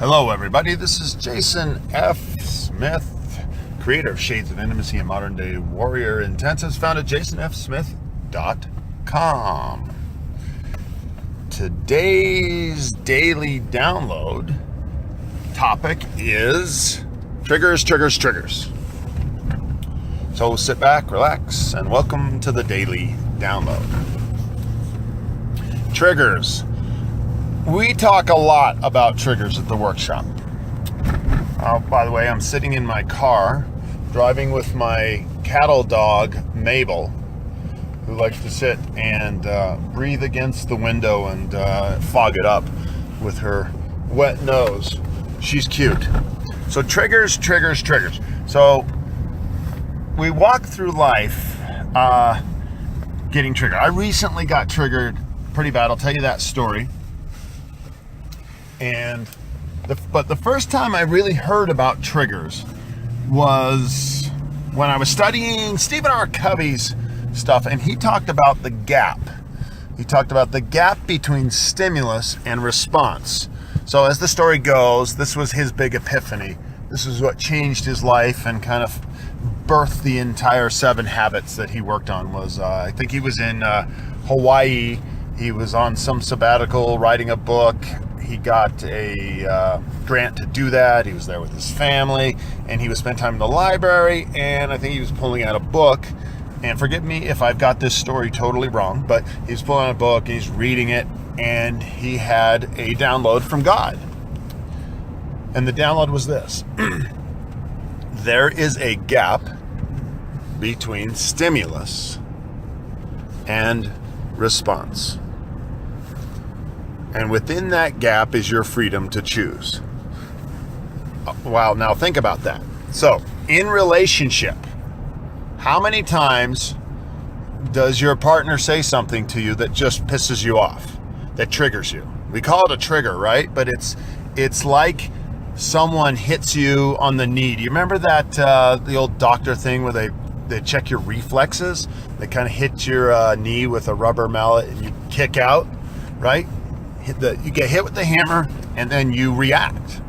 Hello everybody, this is Jason F. Smith, creator of Shades of Intimacy and Modern Day Warrior Intensives, found at jasonfsmith.com. Today's daily download topic is triggers. So sit back, relax, and welcome to the daily download. Triggers. We talk a lot about triggers at the workshop. By the way, I'm sitting in my car, driving with my cattle dog, Mabel, who likes to sit and breathe against the window and fog it up with her wet nose. She's cute. So triggers. So we walk through life getting triggered. I recently got triggered pretty bad. I'll tell you that story. But the first time I really heard about triggers was when I was studying Stephen R. Covey's stuff, and he talked about the gap. He talked about the gap between stimulus and response. So as the story goes, this was his big epiphany. This is what changed his life and kind of birthed the entire 7 habits that he worked on. I think he was in Hawaii. He was on some sabbatical writing a book. He got a grant to do that. He was there with his family, and he would spend time in the library, and I think he was pulling out a book. And forgive me if I've got this story totally wrong, but he was pulling out a book, and he's reading it, and he had a download from God. And the download was this. There is a gap between stimulus and response. And within that gap is your freedom to choose. Wow, now think about that. So, in relationship, how many times does your partner say something to you that just pisses you off, that triggers you? We call it a trigger, right? But it's like someone hits you on the knee. Do you remember that the old doctor thing where they check your reflexes? They kind of hit your knee with a rubber mallet and you kick out, right? You get hit with the hammer and then you react.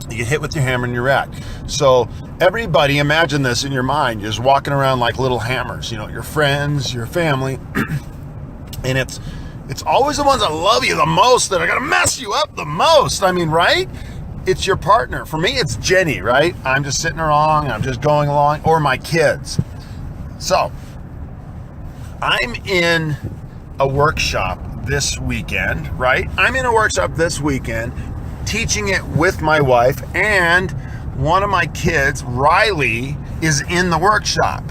You get hit with your hammer and you react. So everybody, imagine this in your mind, you're just walking around like little hammers, your friends, your family. And it's always the ones that love you the most that are going to mess you up the most. I mean, right? It's your partner. For me, it's Jennie, right? I'm just sitting along, I'm just going along, or my kids. So I'm in a workshop this weekend, right? I'm in a workshop this weekend teaching it with my wife, and one of my kids, Riley, is in the workshop.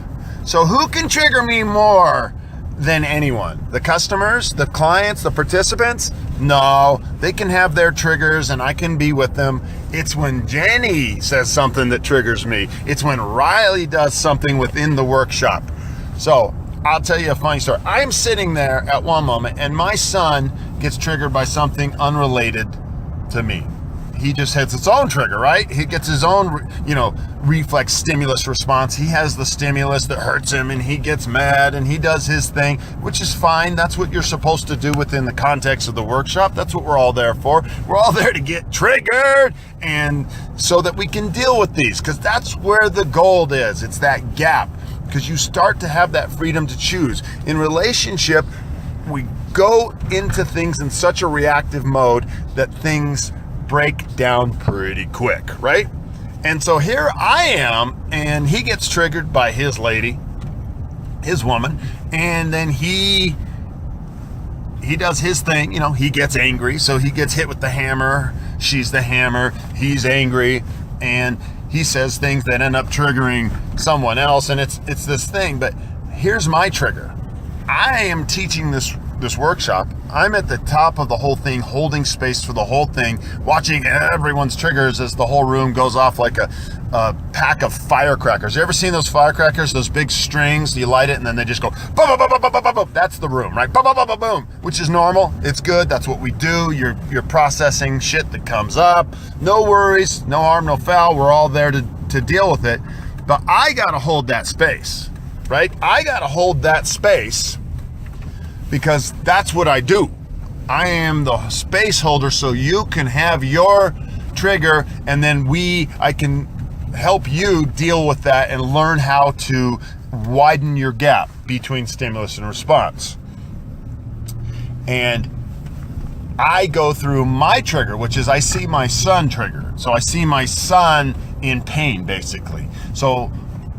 So who can trigger me more than anyone? The customers, the clients, the participants? No, they can have their triggers and I can be with them. It's when Jennie says something that triggers me. It's when Riley does something within the workshop. So I'll tell you a funny story. I'm sitting there at one moment and my son gets triggered by something unrelated to me. He just hits its own trigger, right? He gets his own, reflex stimulus response. He has the stimulus that hurts him and he gets mad and he does his thing, which is fine. That's what you're supposed to do within the context of the workshop. That's what we're all there for. We're all there to get triggered and so that we can deal with these, because that's where the gold is. It's that gap. Because you start to have that freedom to choose. In relationship, we go into things in such a reactive mode that things break down pretty quick, right? And so here I am, and he gets triggered by his lady, his woman, and then he does his thing, he gets angry, so he gets hit with the hammer, she's the hammer, he's angry, and he says things that end up triggering someone else, and it's this thing. But here's my trigger. I am teaching this workshop. I'm at the top of the whole thing, holding space for the whole thing, watching everyone's triggers as the whole room goes off like a pack of firecrackers. You ever seen those firecrackers, those big strings? You light it and then they just go boom, boom, boom, boom, boom, boom, boom. That's the room, right? Boom, boom, boom, boom, boom, which is normal. It's good. That's what we do. You're processing shit that comes up. No worries, no harm, no foul. We're all there to deal with it. But I got to hold that space, right? I got to hold that space because that's what I do. I am the space holder so you can have your trigger, and then I can help you deal with that and learn how to widen your gap between stimulus and response. And I go through my trigger, which is I see my son trigger. So I see my son in pain, basically. So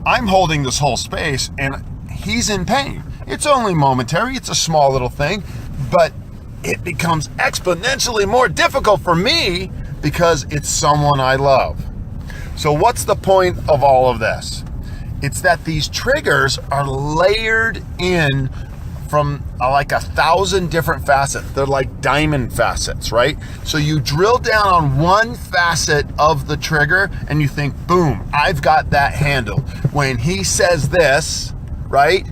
I'm holding this whole space and he's in pain. It's only momentary. It's a small little thing, but it becomes exponentially more difficult for me because it's someone I love. So what's the point of all of this? It's that these triggers are layered in from like 1,000 different facets. They're like diamond facets, right? So you drill down on one facet of the trigger and you think, boom, I've got that handled. When he says this, right?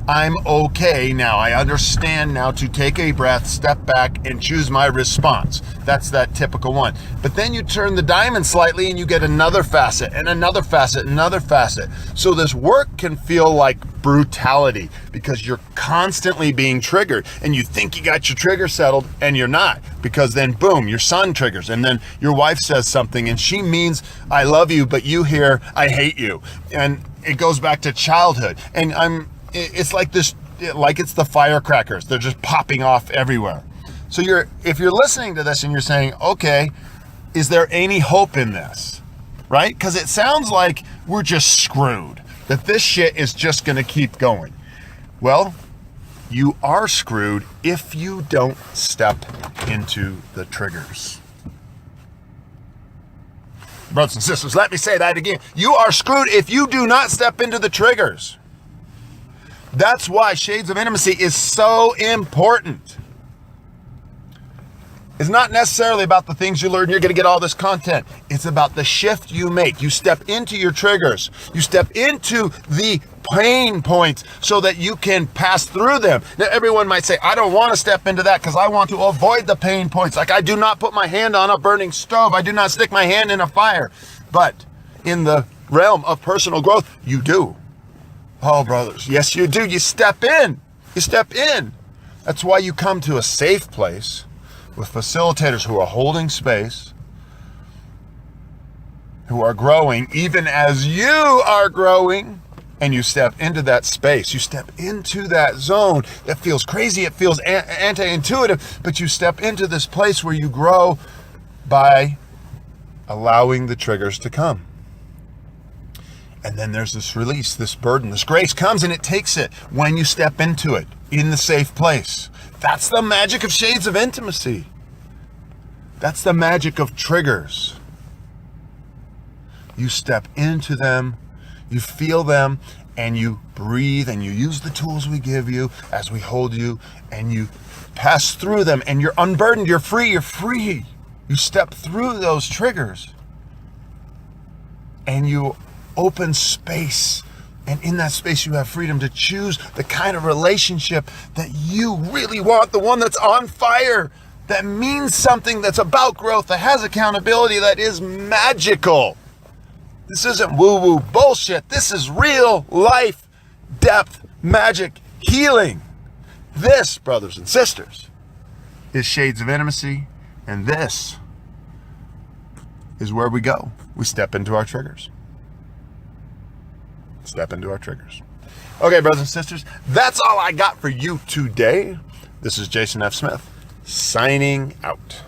I'm okay now. I understand now to take a breath, step back, and choose my response. That's that typical one. But then you turn the diamond slightly and you get another facet and another facet, another facet. So this work can feel like brutality because you're constantly being triggered and you think you got your trigger settled and you're not, because then boom, your son triggers and then your wife says something and she means I love you, but you hear I hate you. And it goes back to childhood. And it's like this, like it's the firecrackers. They're just popping off everywhere. So if you're listening to this and you're saying, okay, is there any hope in this? Right? Because it sounds like we're just screwed, that this shit is just going to keep going. Well, you are screwed if you don't step into the triggers. Brothers and sisters, let me say that again. You are screwed if you do not step into the triggers. That's why Shades of Intimacy is so important. It's not necessarily about the things you learn. You're going to get all this content. It's about the shift you make. You step into your triggers. You step into the pain points so that you can pass through them. Now, everyone might say, I don't want to step into that because I want to avoid the pain points. Like I do not put my hand on a burning stove. I do not stick my hand in a fire. But in the realm of personal growth, you do. Oh, brothers, yes, you do. You step in. You step in. That's why you come to a safe place with facilitators who are holding space, who are growing, even as you are growing, and you step into that space. You step into that zone. It feels crazy. It feels anti-intuitive, but you step into this place where you grow by allowing the triggers to come. And then there's this release, this burden, this grace comes and it takes it when you step into it in the safe place. That's the magic of Shades of Intimacy. That's the magic of triggers. You step into them, you feel them, and you breathe and you use the tools we give you as we hold you, and you pass through them and you're unburdened, you're free, you're free. You step through those triggers and you open space, and in that space you have freedom to choose the kind of relationship that you really want, the one that's on fire, that means something, that's about growth, that has accountability, that is magical. This isn't woo-woo bullshit. This is real life, depth, magic, healing. This, brothers and sisters, is Shades of Intimacy, and this is where we go. We step into our triggers. Step into our triggers. Okay, brothers and sisters, that's all I got for you today. This is Jason F. Smith, signing out.